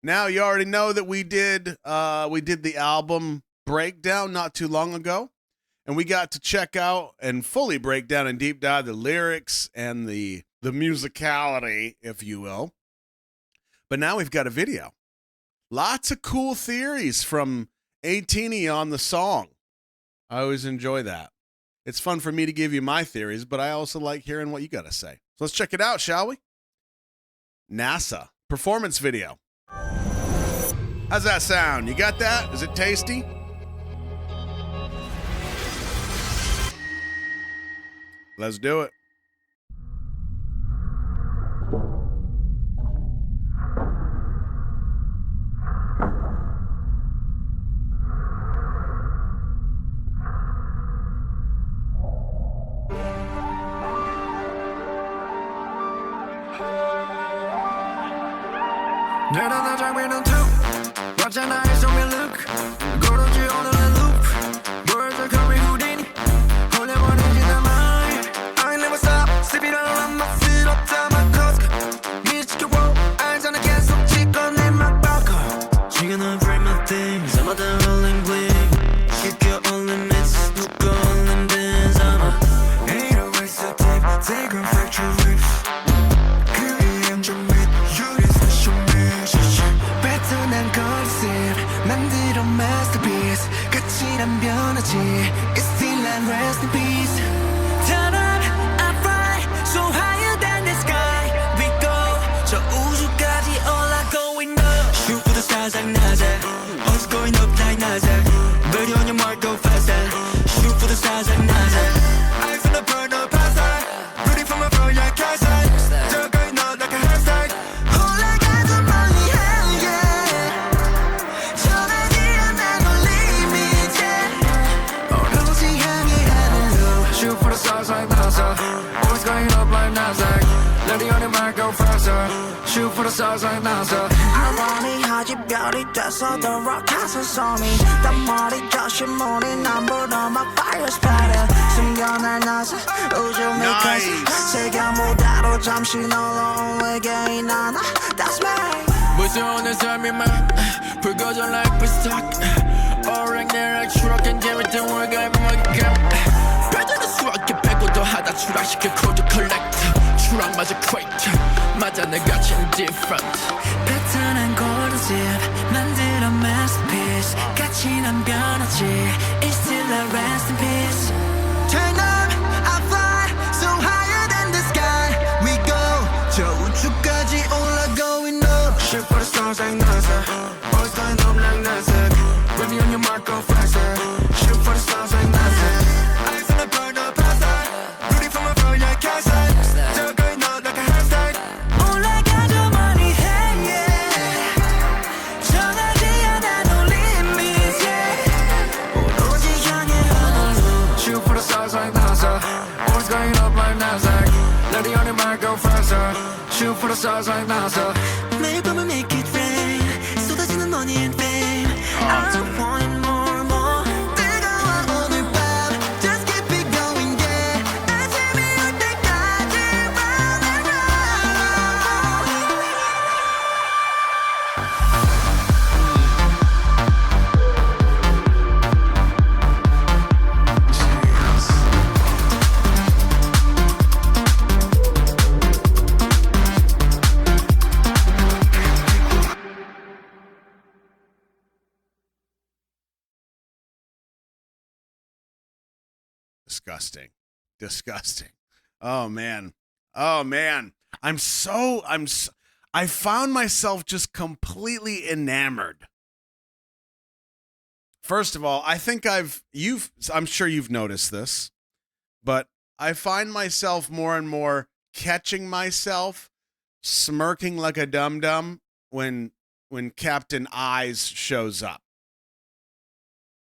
Now you already know that we did the album breakdown not too long ago, and we got to check out and fully break down and deep dive the lyrics and the musicality, if you will. But now we've got a video. Lots of cool theories from ATEEZ on the song. I always enjoy that. It's fun for me to give you my theories, but I also like hearing what you got to say. So let's check it out, shall we? NASA performance video. How's that sound? You got that? Is it tasty? Let's do it. Watch an eyes on me look. Go to you on the loop. Words are coming Houdini. Hold it one in the mind. I never stop. Slip it all on my feet up to my Costco. Bitch, you won't. Eyes on the gas, so cheek on in my balcony. She gonna bring my things. I'm at the rolling bling. She got all limits. No calling this. I'm a ain't a waste of tape. Take a fracture rips. 그리엔 좀 및. You is the show me. 난 concept 만들어 masterpiece 끝이 난 변하지 It's still and rest in peace Turn up, I fly So higher than the sky We go 저 우주까지 올라가고 있는 Shoot for the stars like NASA Always going up like NASA Ready on your mark, go faster Shoot for the stars like NASA Eyes on the burn up pasta Ready for my flow, yeah, can't start 저거 있는 like a hairstyle 올라가도 멀리 hell yeah Shoot for the stars like NASA Always going up like Nasdaq Let the only mark go faster Shoot for the stars like NASA 아무리 하지 별이 됐어도 rock에서 쏘니 땀머리 조심 우리 남보다 막 fire splatter 숨겨낼 나서 우주 밑에서 세계 무대로 잠시 놀러 외계인 하나 That's me 무서운 삶이만 불거져 like 비스탁 오랑 내락 추락한 재밌던 월가의 먹잇감 뼈저는 수학에 빼고도 하다 추락시켜 코드 컬렉터 추락마저 퀘이트 맞아 내 가치는 different 패턴한 골드집 만들어 masterpiece 가치 난 변하지 It's still a rest in peace Turn up, I fly so higher than the sky We go 저 우주까지 올라가고 있는 Shoot for the stars like NASA Always going up like NASA Ready on your mark, go faster Shoot for the stars like NASA Eyes on the burn up pasta Ready for my flow, yeah, can't start 저거 있는 like a hairstyle 올라가도 멀리 hey yeah 정하지 않아 no limits yeah 오로지 향해 하늘로 Shoot for the stars like NASA Always going up like Nasdaq Ready on your mark, go faster Shoot for the stars like NASA 매일 밤을 make it rain 쏟아지는 money and fame I want it more and more 뜨거워 오늘 밤 Just keep it going yeah 아침이 올 때까지 round and round Disgusting. Oh man. I found myself just completely enamored. First of all, I think I'm sure you've noticed this, but I find myself more and more catching myself smirking like a dum-dum when Captain Eyes shows up.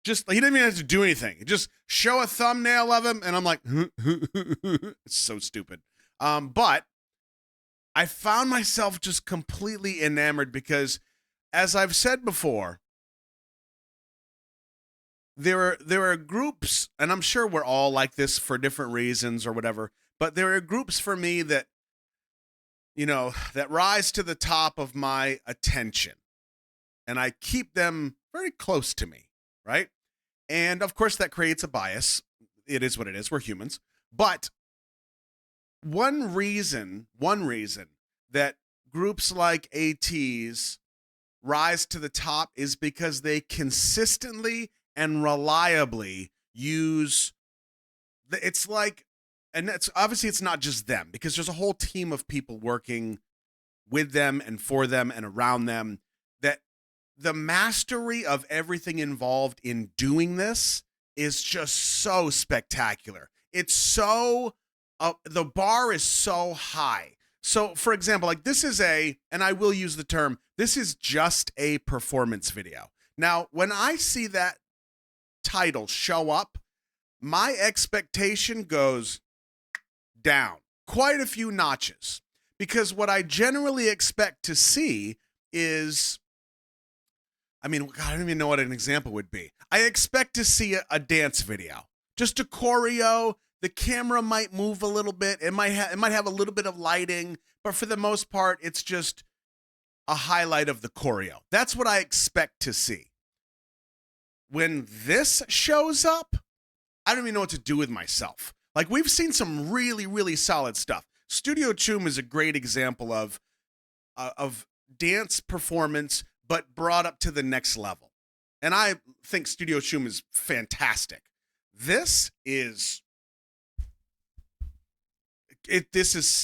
Just he didn't even have to do anything. Just show a thumbnail of him, and I'm like, it's so stupid. But I found myself just completely enamored because, as I've said before, there are groups, and I'm sure we're all like this for different reasons or whatever. But there are groups for me that, that rise to the top of my attention. and I keep them very close to me, right? And of course, that creates a bias. It is what it is. We're humans. But one reason that groups like ATEEZ rise to the top is because they consistently and reliably use it's like, and it's obviously it's not just them, because there's a whole team of people working with them and for them and around them, that the mastery of everything involved in doing this is just so spectacular. It's so the bar is so high. So, for example, like this is and I will use the term, this is just a performance video. Now, when I see that title show up, my expectation goes down quite a few notches, because what I generally expect to see is, I mean, God, I don't even know what an example would be. I expect to see a dance video, just a choreo. The camera might move a little bit. It might have a little bit of lighting, but for the most part, it's just a highlight of the choreo. That's what I expect to see. When this shows up, I don't even know what to do with myself. Like, we've seen some really, really solid stuff. Studio Choom is a great example of dance performance, but brought up to the next level. And I think Studio Choom is fantastic. This is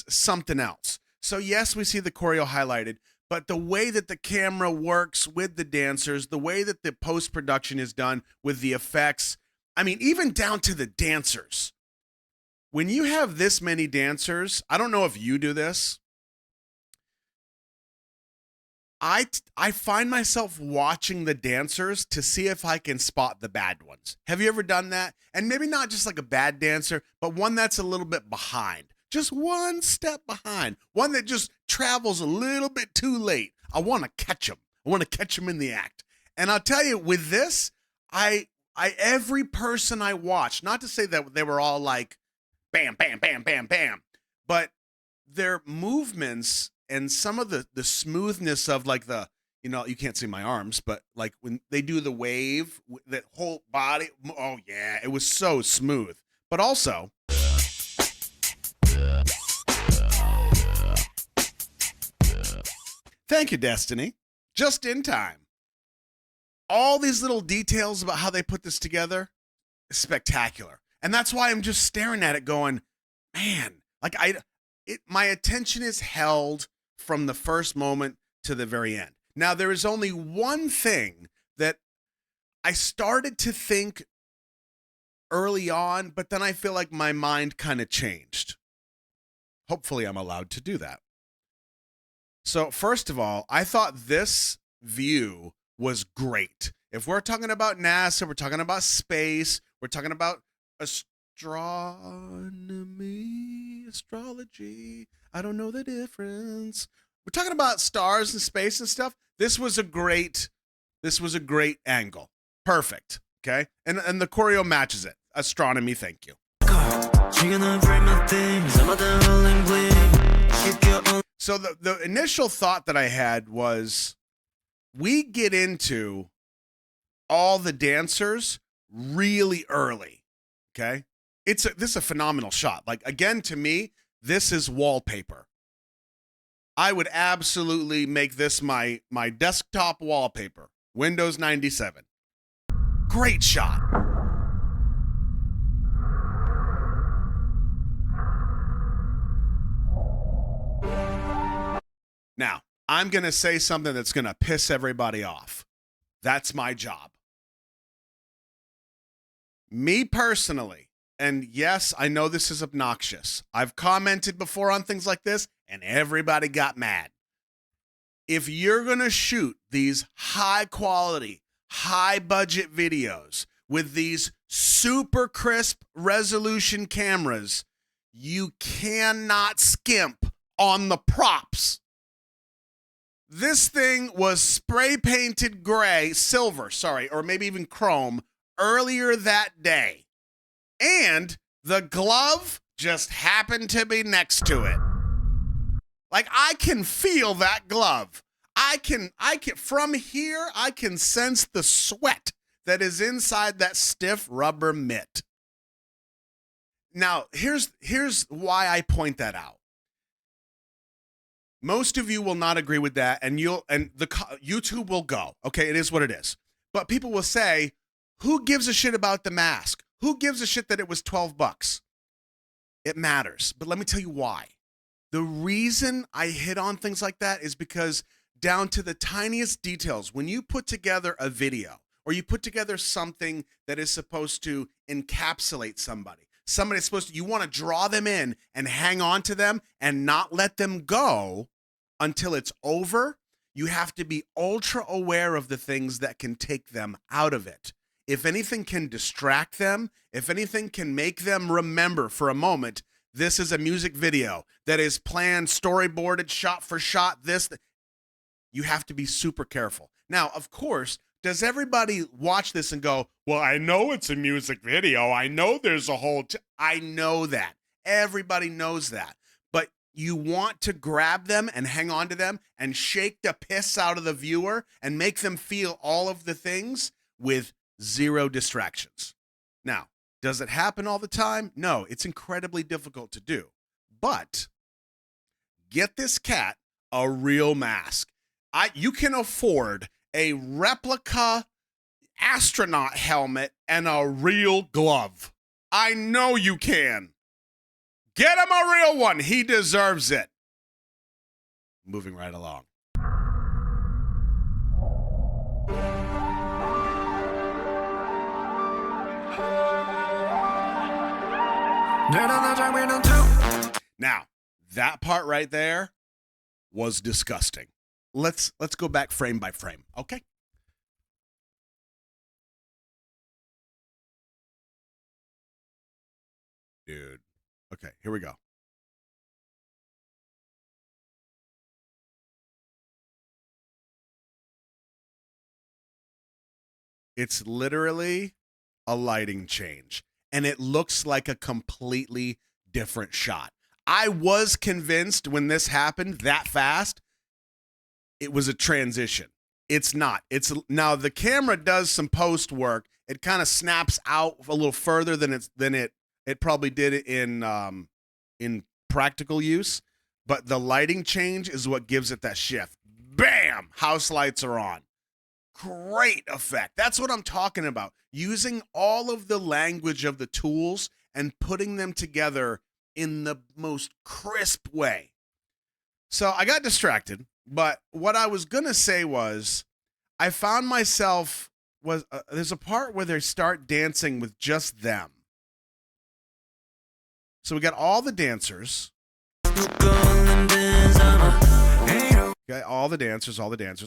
something else. So yes, we see the choreo highlighted, but the way that the camera works with the dancers, the way that the post-production is done with the effects, I mean, even down to the dancers. When you have this many dancers, I don't know if you do this, I find myself watching the dancers to see if I can spot the bad ones. Have you ever done that? And maybe not just like a bad dancer, but one that's a little bit behind. Just one step behind. One that just travels a little bit too late. I want to catch them. I want to catch them in the act. And I'll tell you, with this, every person I watched, not to say that they were all like, bam, bam, bam, bam, bam, but their movements and some of the smoothness of like the, you know, you can't see my arms, but like when they do the wave, that whole body, oh yeah, it was so smooth. But also, thank you, Destiny. Just in time. All these little details about how they put this together is spectacular. And that's why I'm just staring at it going, man, like my attention is held from the first moment to the very end. Now, there is only one thing that I started to think early on, but then I feel like my mind kind of changed. Hopefully I'm allowed to do that. So first of all, I thought this view was great. If we're talking about NASA, we're talking about space, we're talking about astrology, I don't know the difference. We're talking about stars and space and stuff. This was a great angle. Perfect. Okay? And the choreo matches it. Astronomy, thank you. So the initial thought that I had was, we get into all the dancers really early. Okay? This is a phenomenal shot. Like, again, to me, this is wallpaper. I would absolutely make this my desktop wallpaper. Windows 97. Great shot. Now, I'm going to say something that's going to piss everybody off. That's my job. Me personally, and yes, I know this is obnoxious. I've commented before on things like this, and everybody got mad. If you're going to shoot these high quality, high budget videos with these super crisp resolution cameras, you cannot skimp on the props. This thing was spray painted silver, or maybe even chrome earlier that day. And the glove just happened to be next to it. Like, I can feel that glove. I can from here, I can sense the sweat that is inside that stiff rubber mitt. Now, here's why I point that out. Most of you will not agree with that, and YouTube will go. Okay, it is what it is. But people will say, "Who gives a shit about the mask? Who gives a shit that it was $12?" It matters, but let me tell you why. The reason I hit on things like that is because down to the tiniest details, when you put together a video or you put together something that is supposed to encapsulate somebody's supposed to, you want to draw them in and hang on to them and not let them go until it's over. You have to be ultra aware of the things that can take them out of it. If anything can distract them, if anything can make them remember for a moment, this is a music video that is planned, storyboarded, shot for shot, you have to be super careful. Now, of course, does everybody watch this and go, well, I know it's a music video. I know there's a whole, I know that. Everybody knows that. But you want to grab them and hang on to them and shake the piss out of the viewer and make them feel all of the things with zero distractions. Now, does it happen all the time? No, it's incredibly difficult to do. But get this cat a real mask. You can afford a replica astronaut helmet and a real glove. I know you can. Get him a real one. He deserves it. Moving right along. Now, that part right there was disgusting. Let's go back frame by frame, okay? Dude. Okay, here we go. It's literally a lighting change, and it looks like a completely different shot. I was convinced when this happened that fast, it was a transition. It's not. It's now the camera does some post work. It kind of snaps out a little further than it probably did in practical use, but the lighting change is what gives it that shift. Bam! House lights are on. Great effect. That's what I'm talking about. Using all of the language of the tools and putting them together in the most crisp way. So I got distracted, but what I was going to say was I found myself there's a part where they start dancing with just them. So we got all the dancers. Okay, all the dancers.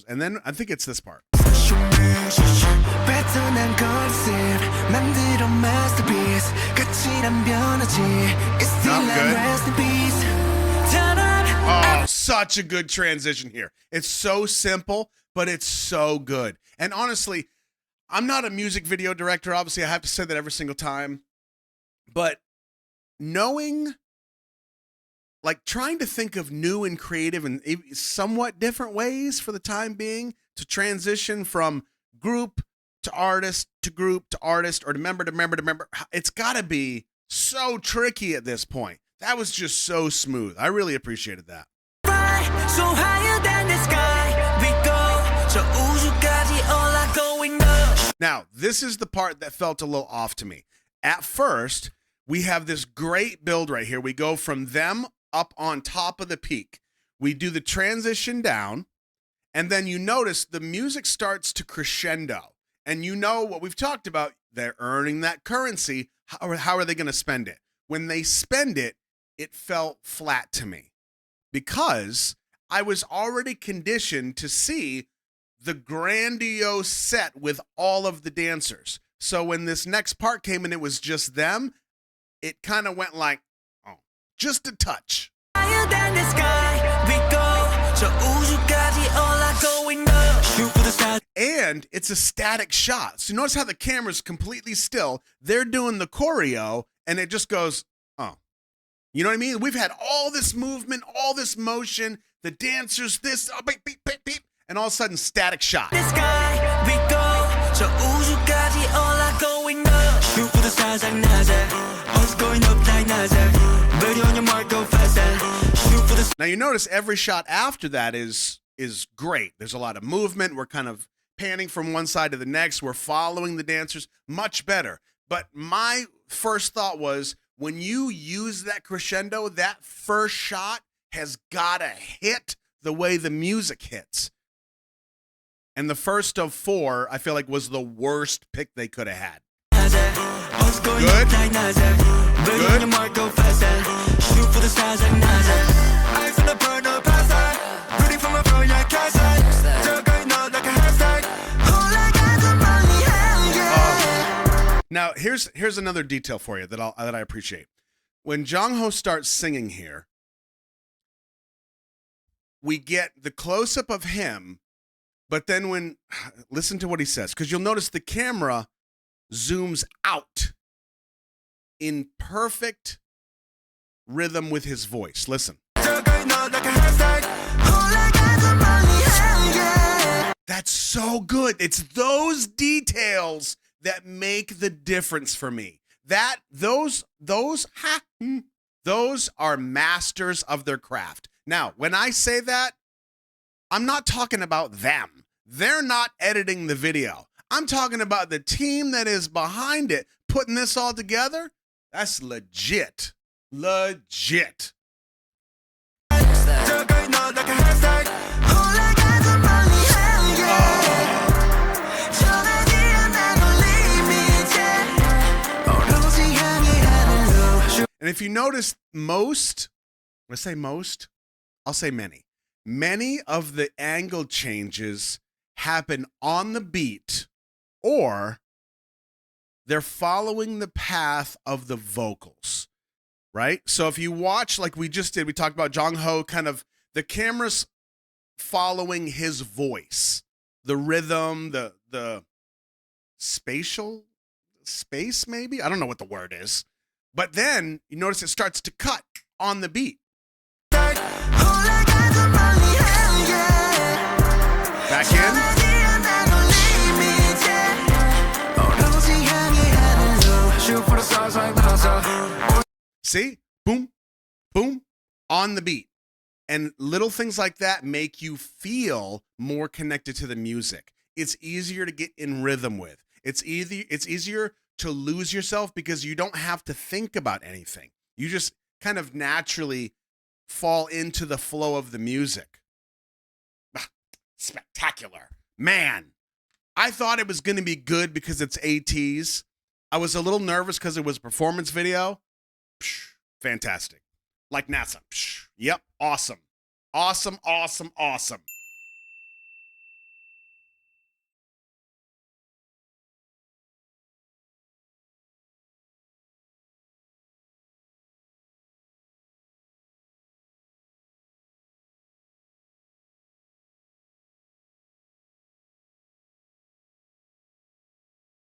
And then I think it's this part. Oh, such a good transition here. It's so simple, but it's so good. And honestly, I'm not a music video director. Obviously, I have to say that every single time. But knowing, like trying to think of new and creative and somewhat different ways for the time being to transition from group to artist to group to artist or to member to member to member. It's got to be so tricky at this point. That was just so smooth. I really appreciated that. So higher than the sky we go. So 우주까지 올라가고 있는. Now, this is the part that felt a little off to me. At first, we have this great build right here. We go from them up on top of the peak. We do the transition down, and then you notice the music starts to crescendo. And you know what we've talked about, they're earning that currency. How are they going to spend it? When they spend it, it felt flat to me because I was already conditioned to see the grandiose set with all of the dancers. So when this next part came and it was just them, it kind of went like, oh, just a touch. Higher than the sky we go. So 우주까지 올라가고 있는. And it's a static shot. So notice how the camera's completely still. They're doing the choreo, and it just goes, oh. You know what I mean? We've had all this movement, all this motion, the dancers, this, oh, beep, beep, beep, beep. and all of a sudden static shot. The sky we go 저 우주까지 올라가고 있는 Shoot for the stars like NASA Us going up like NASA Ready on your mark go faster Shoot for the Now you notice every shot after that is great. There's a lot of movement. We're kind of panning from one side to the next. We're following the dancers much better. But my first thought was when you use that crescendo, that first shot has got to hit the way the music hits. And the first of 4, I feel like, was the worst pick they could have had. Good. Good. Shoot for the stars like NASA I feel the burn up outside Ready for my flow like outside Still going out like a hashtag Now, here's another detail for you that I appreciate. When Jongho starts singing here, we get the close-up of him, but then listen to what he says, because you'll notice the camera zooms out in perfect rhythm with his voice. Listen. That's so good. It's those details that make the difference for me. Those are masters of their craft. Now, when I say that, I'm not talking about them. They're not editing the video. I'm talking about the team that is behind it, putting this all together. That's legit. Legit. And if you notice I'll say many of the angle changes happen on the beat, or they're following the path of the vocals, right? So if you watch, like we just did, we talked about Jongho, kind of the camera's following his voice, the rhythm, the space maybe? I don't know what the word is. But then you notice it starts to cut on the beat. Back in. See? Boom, boom, on the beat. And little things like that make you feel more connected to the music. It's easier to get in rhythm with. It's easier to lose yourself because you don't have to think about anything. You just kind of naturally fall into the flow of the music. Spectacular. Man, I thought it was going to be good because it's ATEEZ. I was a little nervous because it was a performance video. Fantastic. Like NASA. Yep, awesome. Awesome, awesome, awesome.